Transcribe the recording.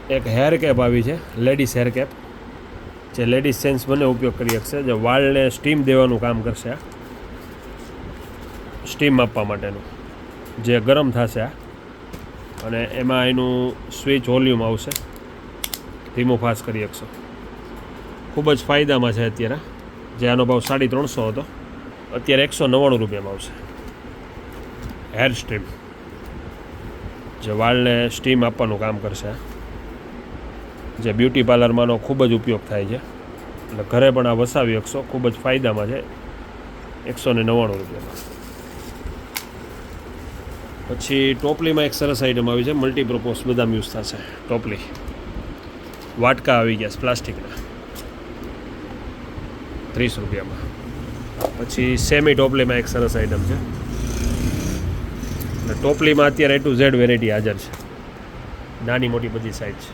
એક hair cap આવી છે, લેડીઝ હેર કેપ, જે લેડીઝ સેન્સ બંને ઉપયોગ કરી શકશે, જે વાળને સ્ટીમ દેવાનું કામ કરશે. આ સ્ટીમ આપવા માટેનું જે ગરમ થશે આ, અને એમાં એનું સ્વિચ વોલ્યુમ આવશે, ધીમું ફાસ્ટ કરી શકશો. ખૂબ જ ફાયદામાં છે અત્યારે. જે આનો ભાવ 350 હતો, અત્યારે 199 રૂપિયામાં આવશે. હેર સ્ટીમ, જે વાળને સ્ટીમ આપવાનું કામ કરશે, જે બ્યુટી પાર્લરમાંનો ખૂબ જ ઉપયોગ થાય છે, એટલે ઘરે પણ આ વસાવી શકશો. ખૂબ જ ફાયદામાં છે, 199 રૂપિયામાં. પછી ટોપલીમાં એક સરસ આઈટમ આવી છે, મલ્ટીપર્પઝ બદામ યુઝ થશે. ટોપલી વાટકા આવી ગયા પ્લાસ્ટિકના, 30 રૂપિયામાં. પછી સેમી ટોપલીમાં એક સરસ આઈટમ છે. અને ટોપલીમાં અત્યારે A to Z વેરાયટી હાજર છે, નાની મોટી બધી સાઇઝ છે.